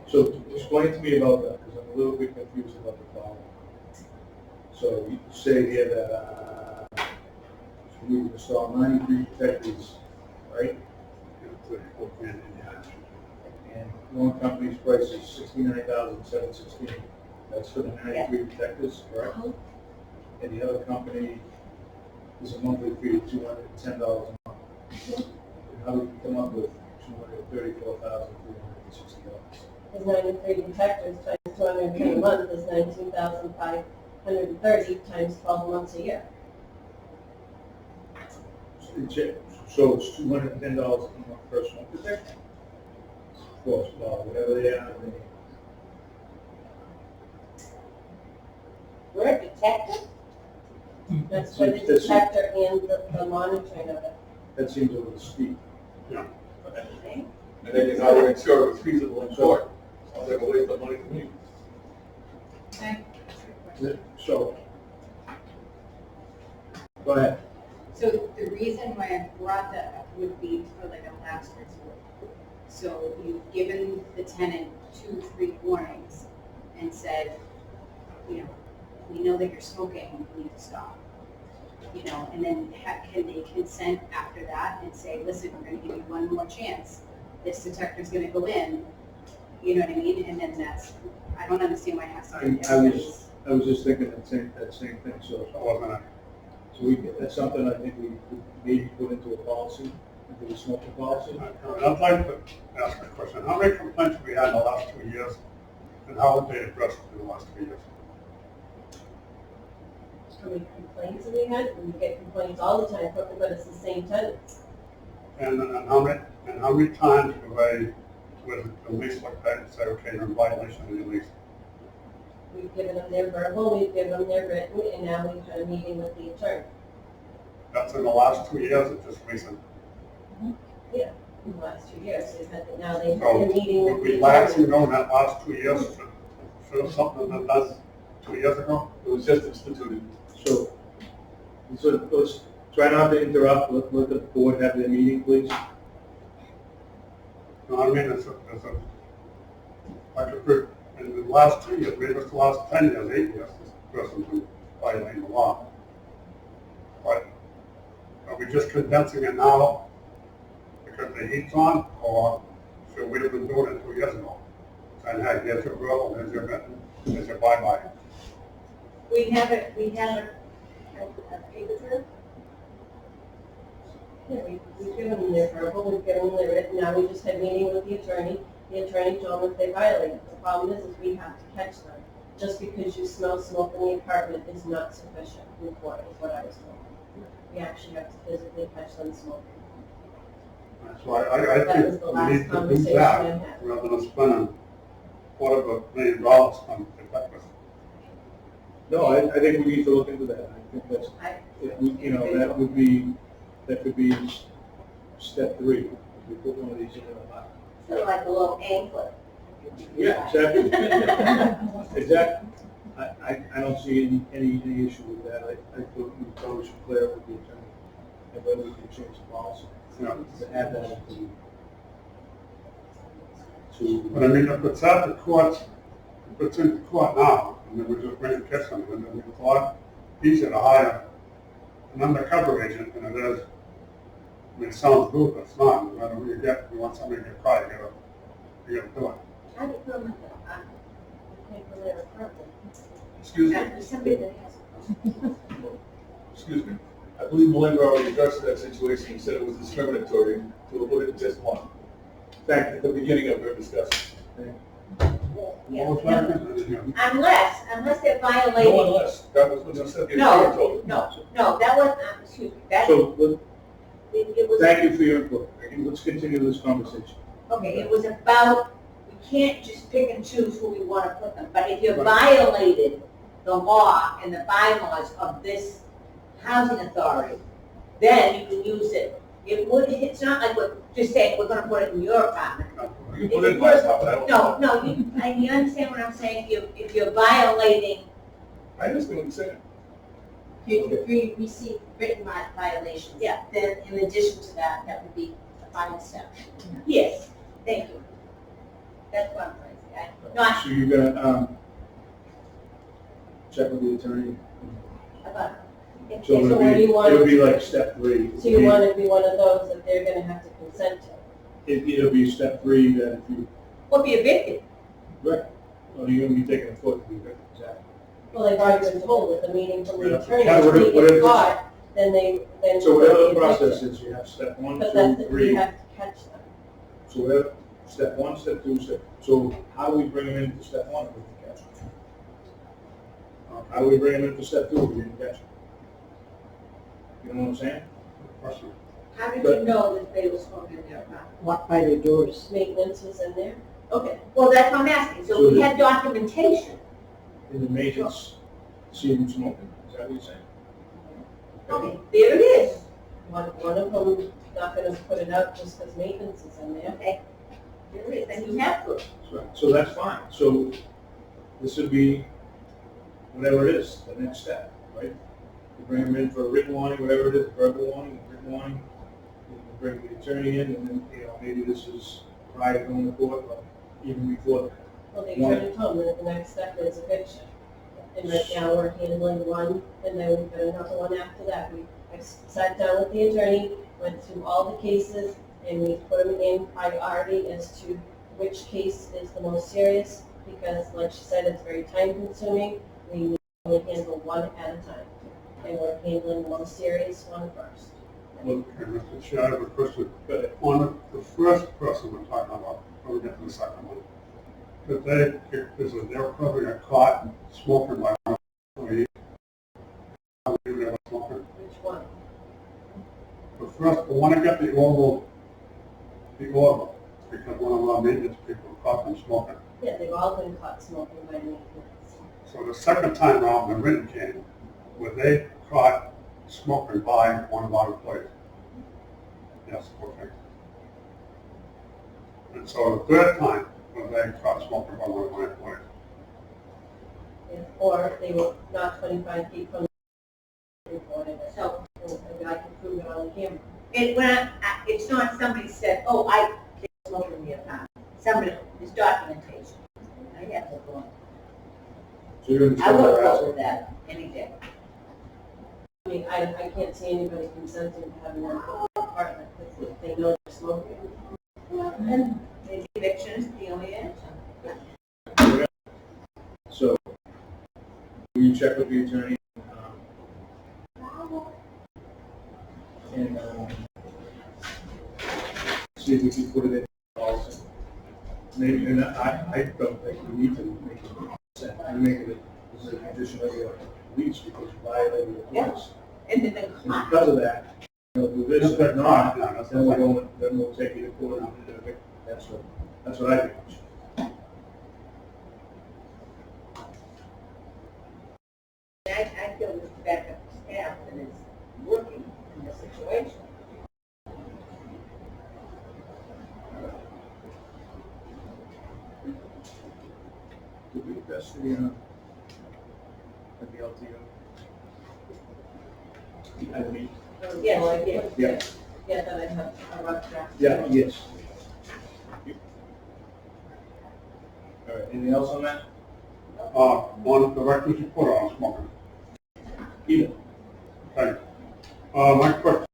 So explain to me about that, because I'm a little bit confused about the following. So you say here that we install 93 detectors, right? And one company's price is $69,716. That's for the 93 detectives, correct? And the other company is a monthly fee of $210 a month. And how do we come up with $234,360? There's 93 detectives times 210 a month is 19,530 times 12 months a year. So it's $210 a month first month, is there? Of course, well, whatever they are, We're a detective? That's for the detector and the monitoring of it. that seems a little steep. And then you know, they're sure it was feasible in court. Sounds like a waste of money to me. So, go ahead. So the reason why I brought that up would be for like a last resort. So you've given the tenant 2-3 warnings and said, you know, we know that you're smoking, you need to stop. You know, and then can they consent after that and say, listen, we're gonna give you one more chance. This detector's gonna go in, you know what I mean? And then that's, I don't understand why it has to be everybody's. I was just thinking that same thing, so that's something I think we could maybe put into a policy, into the smoking policy. I'd like to ask a question. How many complaints have we had in the last 2 years? And how have they addressed in the last 2 years? How many complaints have we had? We get complaints all the time, but it's the same tenants. And how many times do they, with the lease like that, say, okay, you're in violation of your lease? We've given them their verbal, we've given them their written, and now we've had a meeting with the attorney. That's in the last 2 years, or just recent? Yeah, in the last 2 years, now they've So, had a meeting with would the we lax attorney. and go in that last 2 years for something that done 2 years ago? It was just instituted. So let's try not to interrupt, let the board have their meeting, please. No, I mean, in the last 2 years, maybe it's the last 10 years, 8 years, this person's been violating the law. But are we just condensing it now because the heat's on, or should we have been doing it 2 years ago? Saying, hey, here's your bill, here's your bit, here's your bye-bye. We have a paper. Yeah, we've given them their verbal, we've given them their written, now we just had a meeting with the attorney told them if they violate it. The problem is we have to catch them. Just because you smell smoke in the apartment is not sufficient in court, is what I was told. We actually have to physically catch them smoking. That's why I That was think the we last need to do conversation that, I had. rather than spending $250 million on detectives. No, I think we need to look into that. I think that's, if we, you know, that could be step 3. If we put one of these in our lap. So like a little anklet. Yeah, exactly. Exactly. I don't see any issue with that. I thought we probably should clear it with the attorney, and then we can change the policy. To add that But I mean, if it's at the court, if it's in the court now, and then we just bring a kiss on it, and then we thought easier to hire an undercover agent than it is. I mean, it sounds good, but it's not. No matter who you get, you want somebody to get caught, you gotta do it. How do you feel about that? Pay for their apartment. Excuse me. Somebody that has. Excuse me. I believe Melinda already addressed that situation and said it was discriminatory to put it in just one. Thank At the beginning of your discussion. Yeah. What was that? Unless they're No violating. one less. That was what you said. The No, attorney told you. no, that was, excuse me, that, So, it was. thank you for your input. Let's continue this conversation. Okay, it was about, we can't just pick and choose who we want to put them, but if you violated the law and the bylaws of this housing authority, then you can use it. It's not like we're just saying, we're gonna put it in your apartment. You put it in my spot, but I don't. No, you understand what I'm saying? If you're violating, I understand what you're saying. If we receive written violations, Yeah. then in addition to that, that would be the final step. yes, thank you. That's what I'm trying to say. Not So you're gonna, check with the attorney? about, So So what do you want? it'll be like step 3. So you want to be one of those that they're gonna have to consent to? It'll be step 3 that if you Or be evicted. Right. Or you're gonna be taking a court to be evicted, exactly. Well, they've already been told with the meeting from the Yeah. attorney, Yeah, if whatever- they whatever it get is. caught, then So whatever they'll the be process evicted. is, you have step one, But two, that's, you three. have to catch them. So whatever, step one, step two, so how do we bring them into step one if we didn't catch them? How do we bring them into step two if we didn't catch them? You know what I'm saying? Question. How did you know that they were smoking in their apartment? Walk by their doors. Maintenance was in there. Okay, Well, that's what I'm asking, so we had documentation. Did the agents see them smoking? Is that what you're saying? Okay, there it is. one of them not gonna put it out just because maintenance is in there. Okay, there it is, and you have proof. So that's fine. So this would be whatever it is, the next step, right? You bring them in for a written warning, whatever it is, verbal warning, written warning. You bring the attorney in, and then, maybe this is prior to going to court, or even before that. Well, the attorney told me that the next step is eviction. And right now, we're handling one, and then we've got another one after that. I sat down with the attorney, went through all the cases, and we put them in priority as to which case is the most serious, because like she said, it's very time consuming. We only handle one at a time, and we're handling the most serious one first. Okay, Mr. Chair, I have a question. On the first person we're talking about, before we get to the second one, is it their probably got caught smoking by one employee? How do they were smoking? Which one? The first, the one that got the order, because one of our maintenance people caught them smoking. Yeah, they've all been caught smoking by maintenance. So the second time around, the written came, were they caught smoking by one of our employees? Yes, okay. And so the third time, were they caught smoking by one of my employees? Or they were not 25 feet from the reported it. So, And I can prove it on the camera. it's not somebody said, oh, they were smoking in the apartment. Somebody, there's documentation. I have to go. So you're I would gonna vote with that any day. I mean, I can't see anybody consenting to having one in the apartment if they know they're smoking. And maybe eviction is the only answer. So, will you check with the attorney? And see if we can put it in policy. Maybe, and I don't think we need to make it consent. We make it as a condition of your lease because you violated your lease. And then the And because of that, we'll do this, if not, then we'll take you to court and do it. That's what I think. I feel this backup staff that is working in this situation. Did we invest the LTO? I mean, Yes, I did. yeah, Yeah, that I have a rough draft. yeah, yes. All right, anything else on that? On the director's report on smoking. Either. Okay. My question.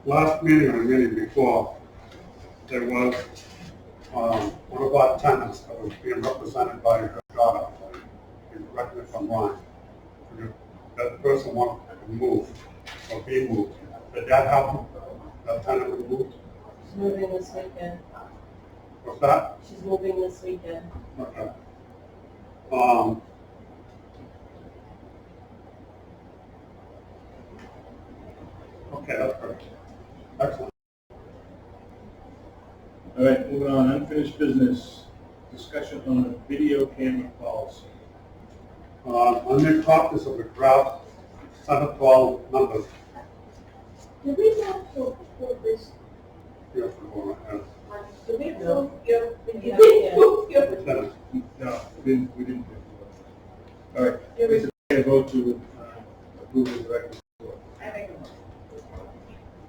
Last meeting or the meeting before, there was, one of our tenants that was being represented by her daughter. You correct me if I'm wrong. That person wanted to move or be moved. Did that happen? That tenant was moved? She's moving this weekend. What's that? She's moving this weekend. Okay. Okay, that's perfect. Excellent. All right, moving on, unfinished business, discussion on the video camera policy. I made copies of the draft Senate 12 numbers. Did we not for this? You have to go ahead. So we approve your, Yeah. Senate. No, we didn't do it. All right, this is a vote to approve the director's report. I make a motion.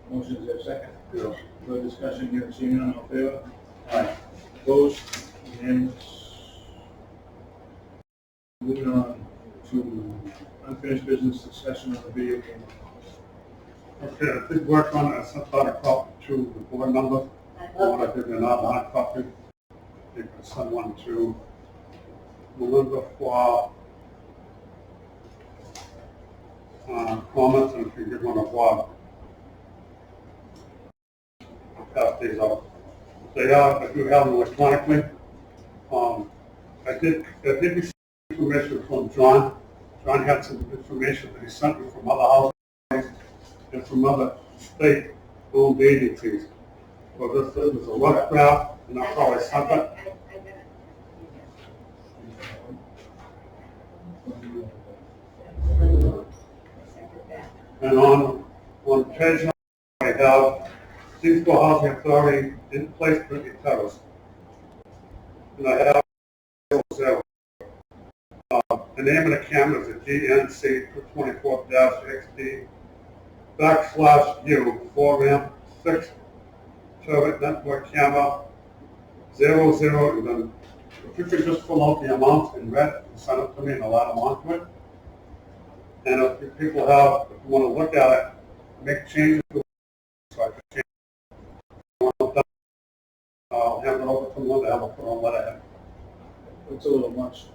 Motion is there a second? No. Further discussion here, seeing none, all in favor? Aye. Opposed? Unanimous. Moving on to unfinished business, discussion on the video camera. Okay, I did work on it. I sent out a copy to the board members. I I love want to give you another hard copy. You can send one to Melinda for comments, and if you give one to Bob, I'll pass these out. I do have them electronically. I did receive information from John. John had some information that he sent me from other houses and from other state-owned agencies. So this is a rough draft, and that's how I sent it. And on page 9, I have Tyngsborough Housing Authority in place for the terrace. And I have 0. The name of the camera is a GNC 224-XD /U 4 amp 6 turret network camera 00, and then if you could just fill out the amount in red and send it to me and I'll add them onto it. And if you want to look at it, make changes to it, so I can change it. I'll hand it over to Melinda, have her put on letterhead. It's a little much.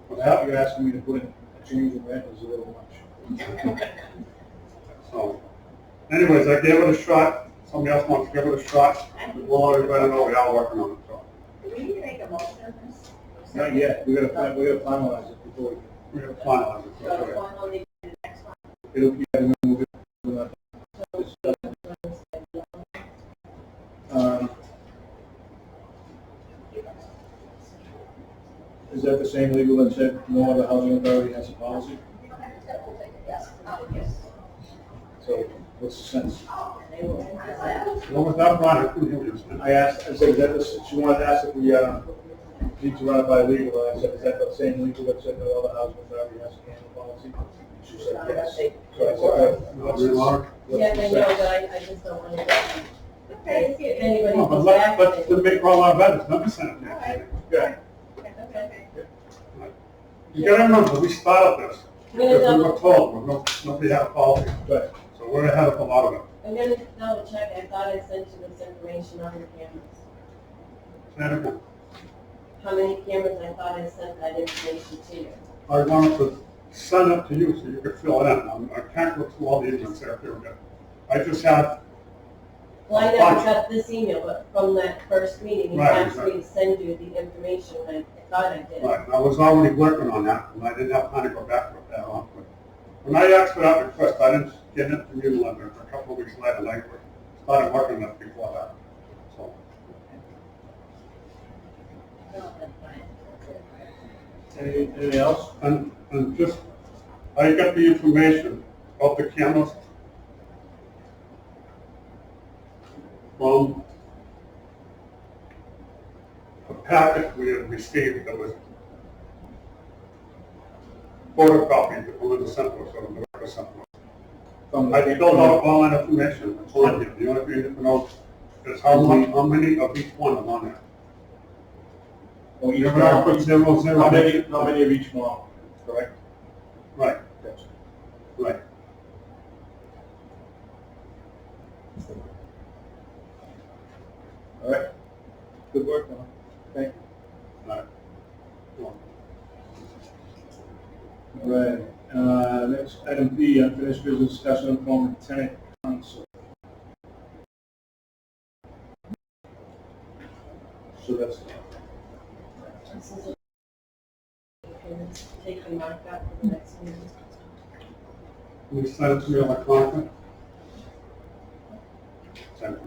What's that? You're asking me to put in a change in red is a little much. So, anyways, I gave it a shot. Somebody else wants to give it a shot. We'll let everybody know we are working on it. So. Do we need to make a motion on this? Not yet, we gotta finalize it before we can. We're going to finalize it. So the one on the next one. It'll be, yeah, we'll get to that. Is that the same legal that said no other housing authority has a policy? Yes. So what's the sense? And they will pass that. What was that, Brian? I couldn't hear what you said. I asked, I said, is that the, she wanted to ask if we, need to run it by legal, and I said, is that the same legal that said no other housing authority has a handle policy? She said, yes. So I said, all right, what's the- what's Yeah, the I know, sense? but I just don't want to get, Okay. if anybody No, but goes back. let's make all our better. Let me send it. Alright. Yeah. Okay. You gotta remember, we started this I'm gonna because we were double, told, nobody had a policy. Right. So we're ahead of a lot of it. I'm gonna double check, I thought I sent you this information on the cameras. Say it again. How many cameras I thought I sent that information to you? I wanted to send it to you so you could fill it in. I can't go through all the emails there. I just had, Well, I never got this email, but from that first meeting, you Right, asked me to send you the information, and I thought I did. right, I was already working on that, and I didn't have time to go back with that on. But when I asked for that request, I didn't get it from you, Linda, a couple of weeks later, and I started working on it before that. So, No, that's fine. Anything else? and just, I got the information of the cameras from a packet we had received that was photocopied from the central, so the record central. From I filled out all that information, it's on here. The only thing you need to know is how many of each one is on there. Oh, each You're gonna put mall. 0, 0. How many of each mall, correct? Right, Gotcha. right. All right. Good work, Don. Thank Right. you. All right, next item B, unfinished business discussion on form of tenant council. So that's, This is a- Take the mark out for the next meeting. Can you send it to me electronically? Send it.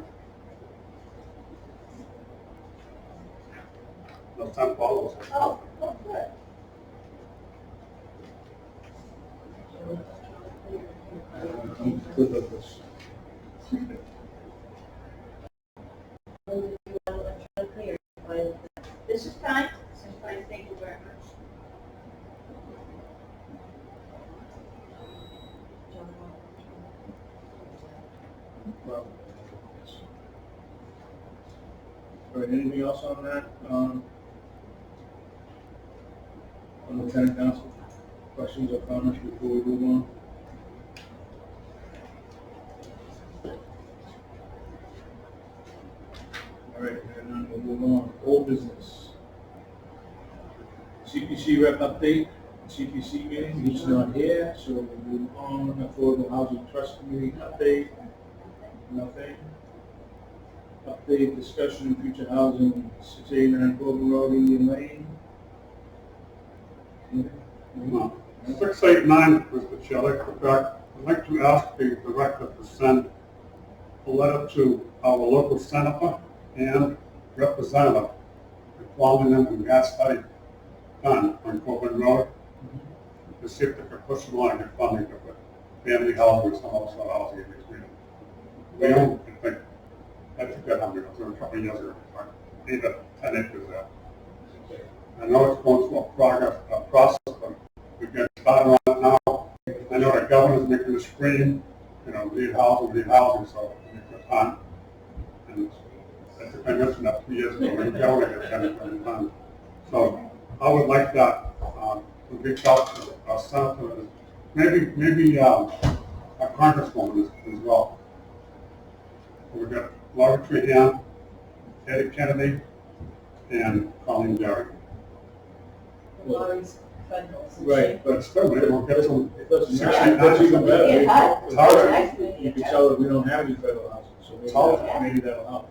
No time follows. Oh, good. I'm good with this. This is fine. This is fine. Thank you very much. Well, all right, anything else on that? On the tenant council? Questions or comments before we move on? All right, and then we'll move on. Old business. CPC rep update, CPC meeting, he's not here, so we'll move on. Affordable Housing Trust Committee update, nothing. Update, discussion, future housing, 689 Corbin Road, Indian Lane. No. 689, Mr. Chair, I'd like to ask the director to send a letter to our local senator and representative informing them we got study done on Corbin Road to see if they could push them on and get funding to put family housing or some other sort of housing in between. We don't think that's a good number. It was a couple of years ago, either 10 acres there. I know it's going through a process, but we've got started on it now. I know the governor's making a screen, need housing, so it's a good time. And I think I mentioned that 2 years ago, when the governor got it done. So I would like that, to reach out to our senator, maybe a congresswoman as well. We've got Laura Trahan, Eddie Kennedy, and Colleen Derry. Laurie's federal. Right, But still, maybe we'll get some. it doesn't matter, that's even better. It's hard. You can tell that we don't have any federal housing, so maybe that'll help.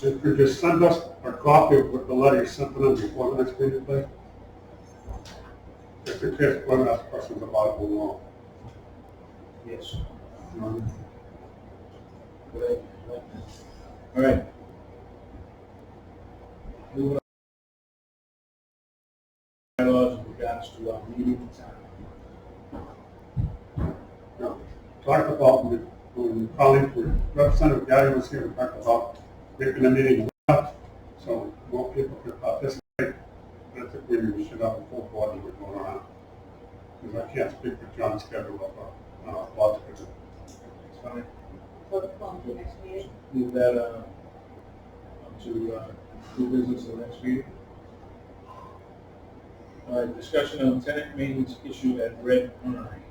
Could you just send us a copy of what the letter you sent to them before the next meeting, please? Just in case one asks questions about it, we'll know. Yes. All right. Moving on. Bylaws in regards to our meeting time. Talked about, when colleague, Representative Gary was here, we talked about making the meeting up, so more people could participate. I think we should have a full board that we're going around. Because I can't speak for John's schedule of logic. It's fine. For the phone to next meeting. Move that to do business in the next meeting. All right, discussion on tenant maintenance issue at Red Pine.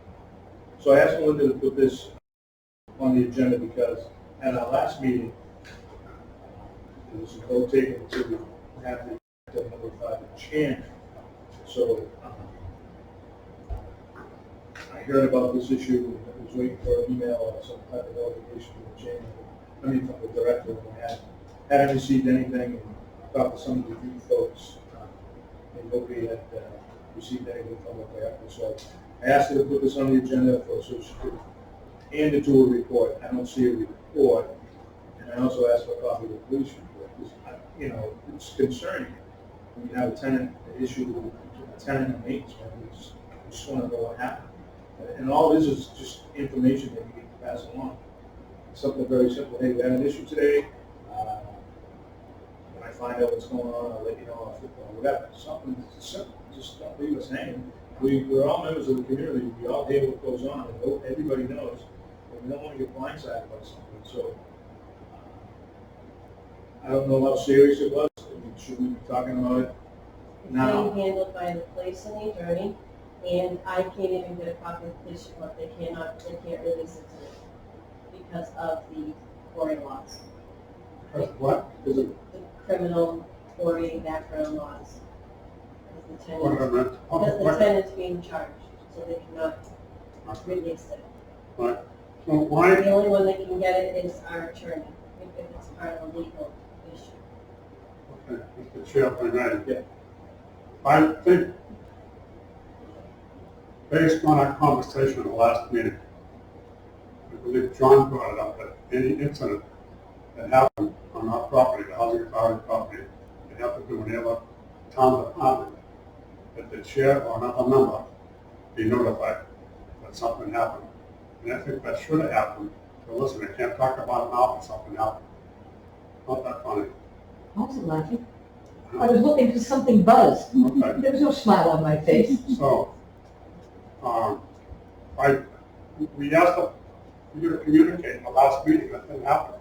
So I asked Linda to put this on the agenda because at our last meeting, there was a vote taken to have the notify the chairman. So I heard about this issue and was waiting for an email or some type of notification from the chairman. From the director, and hadn't received anything, and talked to some of the youth folks, and nobody had received anything from the director. So I asked her to put this on the agenda so she could hand it to a report. I don't see a report, and I also asked for a copy of the police report. Because, it's concerning when you have a tenant issue with a tenant and maintenance. We just want to know what happened, and all this is just information that you can pass along. Something very simple. Hey, we had an issue today. When I find out what's going on, I'll let you know or whatever. Something simple. Just don't leave us hanging. We're all members of the community. We all hear what goes on, and everybody knows. But we don't want to get blindsided by something. So I don't know how serious it was. Should we be talking about it It's now? being handled by the police and the attorney, and I can't even get a copy of the police report. They can't release it to me because of the quarry laws, What? Is it the criminal quarry background laws. Because What the I meant? the tenant's being charged, so they cannot release it. Right. So why? The only one that can get it is our attorney, if it's part of a legal issue. Okay, Mr. Chair, if I may. Yeah. I think, based on our conversation in the last meeting, I believe John brought it up that any incident that happened on our property, the housing authority property, they have to do with any other town department, that the chair or another member be notified that something happened. And I think that should have happened. So listen, I can't talk about it now, but something happened. Not that funny. I wasn't laughing. I was looking for something buzz. Okay. There was no smile on my face. So, we asked you to communicate in the last meeting, that didn't happen.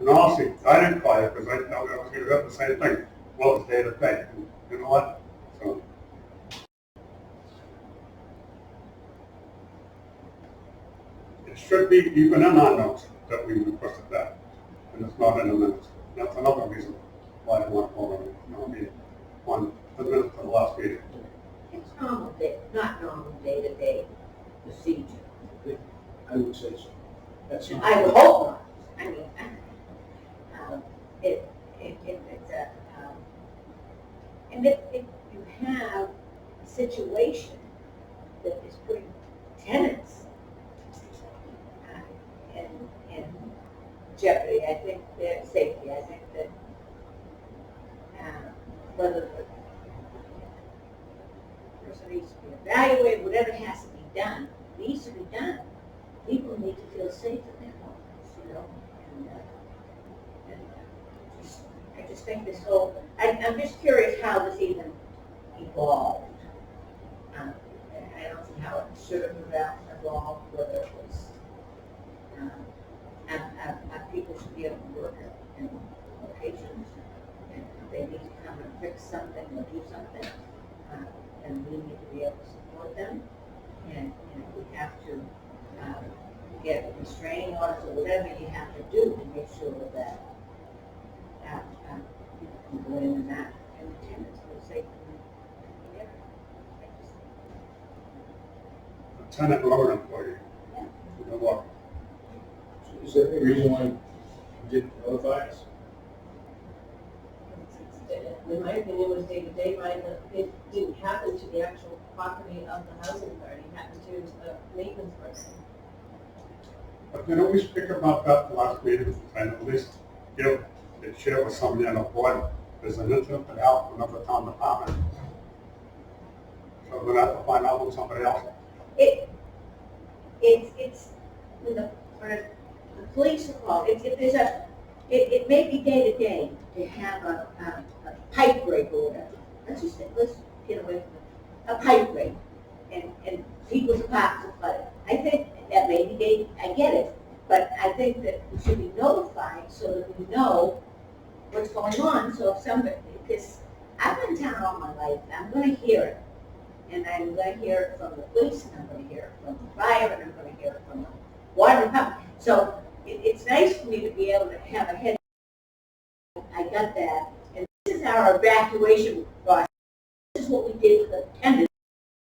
And honestly, I didn't call you because I was going to do the same thing. Well, it's day to day. You know what? So, should be even in our notes that we requested that, and it's not in the minutes. That's another reason why I want to hold on, you know, I mean, on the minutes of the last meeting. It's normal day, not normal day-to-day procedure. I would say so. That's not. I would hope not. I mean, it's a, and if you have a situation that is putting tenants in jeopardy, I think their safety, I think that whether the person needs to be evaluated, whatever has to be done, needs to be done. People need to feel safe in their homes, you know, I just think this whole, I'm just curious how this even evolved. I don't see how it should have evolved, whether it was, people should be able to work in locations, and if they need to come and fix something or do something, and we need to be able to support them, and, you know, we have to, get restraining orders or whatever you have to do to make sure that people can go in and out and the tenants feel safe in the area. A tenant or an employee, Yeah. you know what? Is there any reason why you didn't notify us? In my opinion, it was day-to-day, it didn't happen to the actual property of the housing authority, it happened to the maintenance person. But you know, we speak about that last meeting, and at least give it share with somebody on the board. There's an incident that happened in another town department. So we're gonna have to find out from somebody else. It's when the police are called, it may be day-to-day to have a pipe break or whatever. Let's get away from it. A pipe break, and people's apartments are flooded. I think that maybe I get it, but I think that we should be notified so that we know what's going on. So if somebody, because I've been in town all my life, and I'm going to hear it. And I'm going to hear it from the police, and I'm going to hear it from the fire, and I'm going to hear it from the water department. So it's nice for me to be able to have a head. I got that. And this is our evacuation process. This is what we did with the tenants.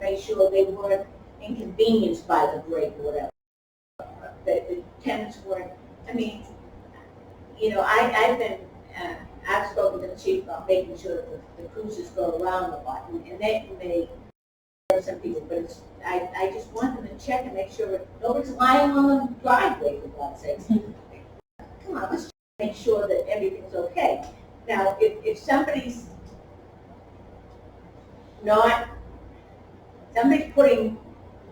Make sure they weren't inconvenienced by the break or whatever. The tenants weren't, I mean, you know, I've spoken to the chief about making sure that the cruisers go around a lot, and they may hurt some people, but I just want them to check and make sure that nobody's lying on the driveway, for God's sakes. Come on, let's make sure that everything's okay. Now, if somebody's putting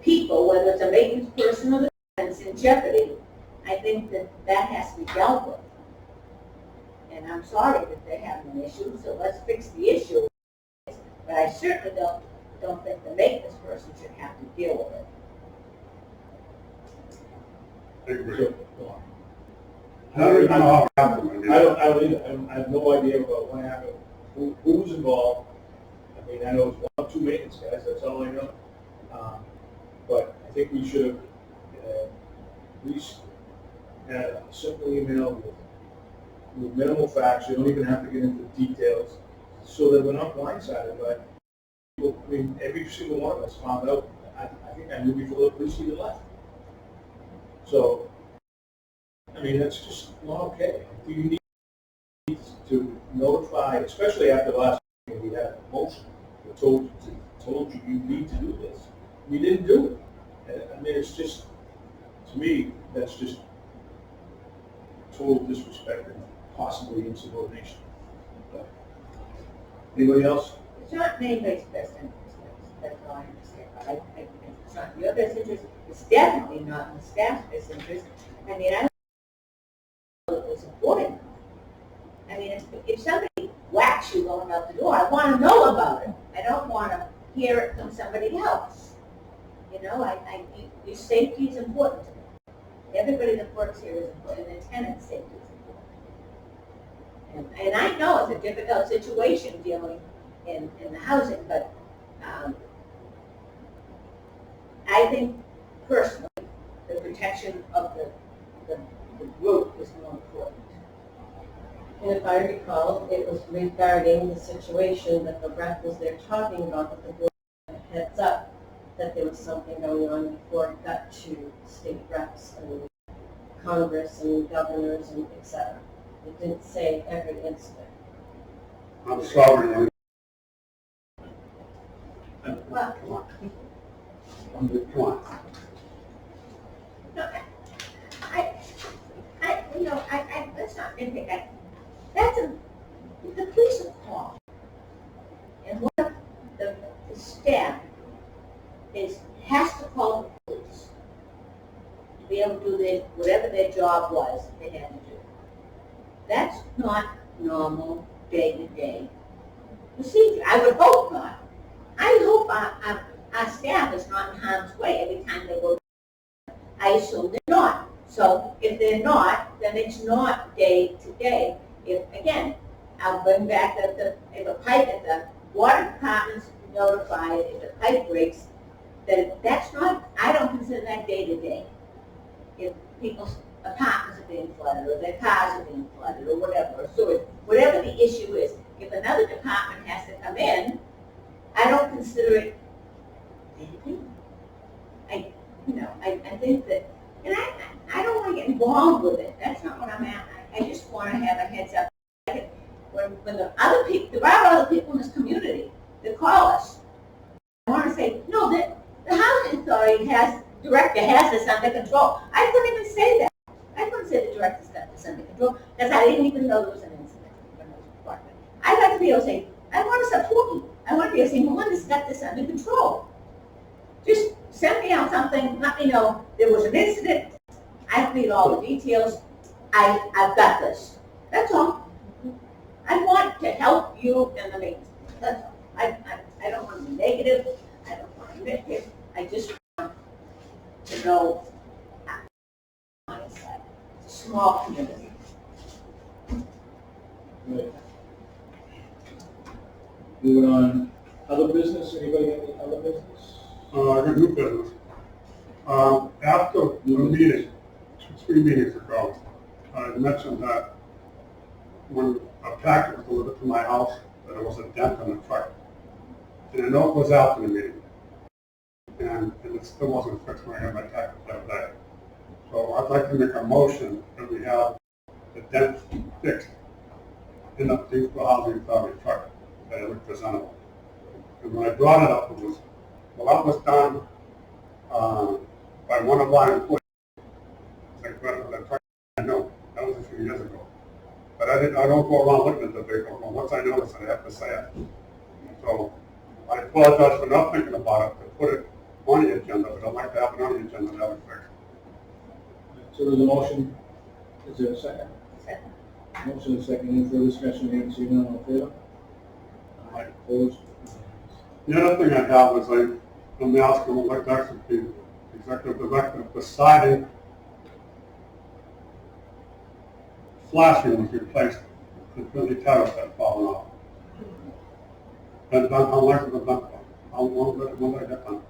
people, whether it's a maintenance person or the tenants, in jeopardy, I think that has to be dealt with. And I'm sorry that they're having an issue, so let's fix the issue. But I certainly don't think the maintenance person should have to deal with it. I agree. So, I don't even know how it happened. I don't either. I have no idea about what happened, who was involved. I mean, I know it's one or two maintenance guys, that's all I know. But I think we should have at least had a simple email with minimal facts. You don't even have to get into details, so that we're not blindsided by people. I mean, every single one of us found out. I think I knew before the police even left. So, I mean, that's just not okay. You need to notify, especially after the last meeting, we had a motion that told you need to do this. We didn't do it. I mean, it's just, to me, that's just total disrespect and possibly insubordination. But anybody else? It's not in anybody's best interest, that's all I understand. It's not in your best interest, it's definitely not in the staff's best interest. I mean, I don't know if it's important. I mean, if somebody whacks you going out the door, I want to know about it. I don't want to hear it from somebody else. You know, your safety is important to me. Everybody that works here is important, and the tenant safety is important. And I know it's a difficult situation dealing in the housing, but I think personally that protection of the group is more important. And if I recall, it was regarding the situation that the rep was there talking about, that the board had a heads up that there was something going on before it got to state reps and Congress and governors and et cetera. It didn't say every incident. I'm sorry. Well, Come on. no, let's not nitpick. The police are called. And one of the staff has to call the police to be able to do whatever their job was they had to do. That's not normal day-to-day procedure. I would hope not. I hope our staff is not in harm's way every time they go. I assume they're not. So if they're not, then it's not day-to-day. Again, I'll bring back that if a pipe at the water department's notified, if the pipe breaks, then that's not, I don't consider that day-to-day. If people's apartments are being flooded, or their cars are being flooded, or whatever, or sewage, whatever the issue is, if another department has to come in, I don't consider it day-to-day. I think that, and I don't want to get involved with it. That's not what I'm at. I just want to have a heads up. When the other people, there are other people in this community that call us. I want to say, no, the housing authority director has this under control. I couldn't even say that. I couldn't say the director's got this under control because I didn't even know there was an incident when it was reported. I'd like to be able to say, I want to support you. I want to be able to say, Melinda's got this under control. Just send me out something, let me know there was an incident. I need all the details. I've got this. That's all. I want to help you in the meeting. That's all. I don't want to be negative. I don't want to nitpick it. I just want to know on the side. It's a small community. Right. Moving on, other business, anybody got any other business? I got new business. After the meeting, 3 meetings ago, I mentioned that when a package was delivered to my house, that there was a dent in the truck. And I know it was after the meeting. And it still wasn't fixed when I got my package the other day. So I'd like to make a motion that we have the dent fixed in the Tyngsborough Housing Authority truck that it was presentable. And when I brought it up, it was, well, that was done by one of our employees. Like, well, the truck, I know, that was a few years ago. But I don't go around looking at the vehicle. Well, once I notice it, I have to say it. So I apologize for not thinking about it, to put it on the agenda, but I'd like to have it on the agenda to have it fixed. So there's a motion, is there a second? Second. Motion and second, any further discussion, here, seeing none, all in favor? Aye. Opposed? The other thing I have is I'm asking, I'd like to actually be the executive director deciding flashing was replaced with really tariffs that had fallen off. And how long has it been done for? How long did I get done? It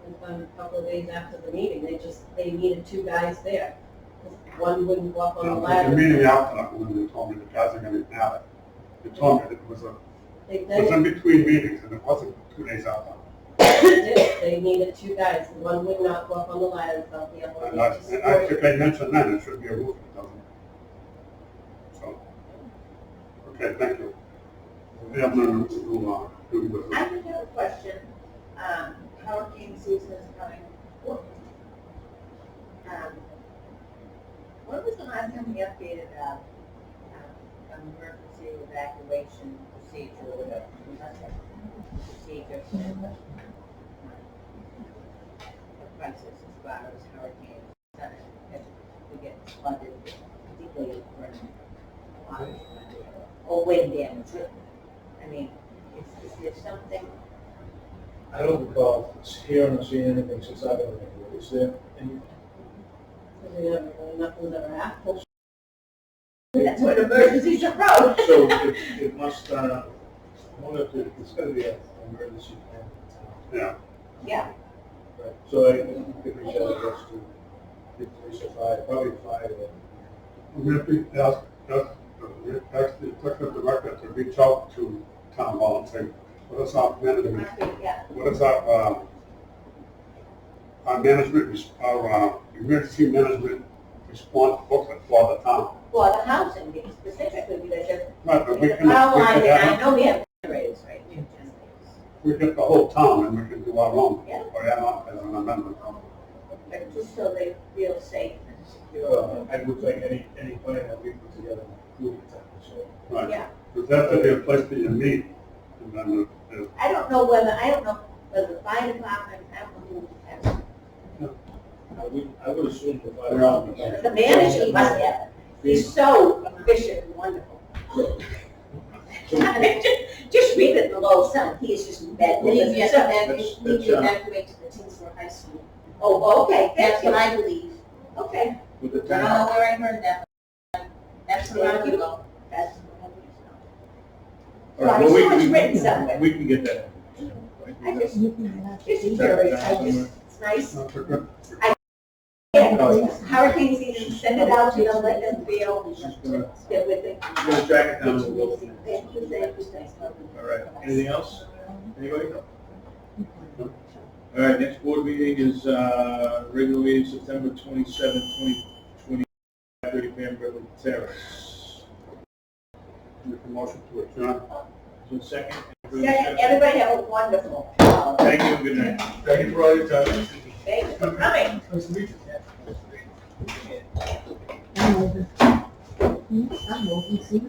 was done a couple of days after the meeting. They needed 2 guys there. One wouldn't go up on the The ladder. meeting after that, when they told me the guys are going to have it, they told me that it was in between meetings and it wasn't 2 days after. They needed 2 guys. One would not go up on the ladder without the other And one. I think I mentioned then it should be a roof, it doesn't. So, okay, thank you. The other one will do with I it. would have a question. Hurricane season is coming. When was the last time we updated emergency evacuation procedure or whatever? Procedure for the crisis as far as hurricanes, if we get flooded, particularly or wind damage. I mean, is there something? I don't recall hearing or seeing anything since I've been here. Is there any? Nothing's ever happened. That's what emergencies are from. So it must, I wonder if it's gotta be an emergency plan. Yeah. Yeah. Right. So I could reach out to us to Police or fire, probably fire. We have to ask the executive director to reach out to town hall and say, what is our management, Yeah. what is our management, our emergency management response booklet for the town? For the housing, because specifically, because if Right, but we the can, power line, and I have- know we have generators, right? We have generators. we get the whole town and we can do our own. Yeah. Or add on as an amendment. But just so they feel safe and secure. I would think any plan that we put together, including that, so. Right. Yeah. Because that's to be a place that you meet. And then, I don't know whether the fire department have who has. I would assume the fire department. The manager must have it. He's so efficient and wonderful. Just read it below some, he is just bad. We need to That's- evacuate to the Tyngsborough High School. Oh, okay, That's thank what you. I believe. Okay, With the I don't town. know where I heard that, but that's where I would go. that's. All right, I'm well, we sure it's can- written somewhere. We can get that. I just, You can have just to- curious, it's nice. that's a good. Yeah, hurricane season, send it out to them, let them feel, Just gonna, get with it. we'll track it down. and we'll- Thank you, thank you, thank you. All right, anything else? Anybody? All right, next board meeting is, regular meeting September 27, 2020, 5:30 p.m. Beverly Terrace. Make a motion to adjourn. Is there a second? Second, everybody have a wonderful, Thank you and good night. Thank you for all your time. thank you for coming. Nice to meet you. I'm over. I'm over, see?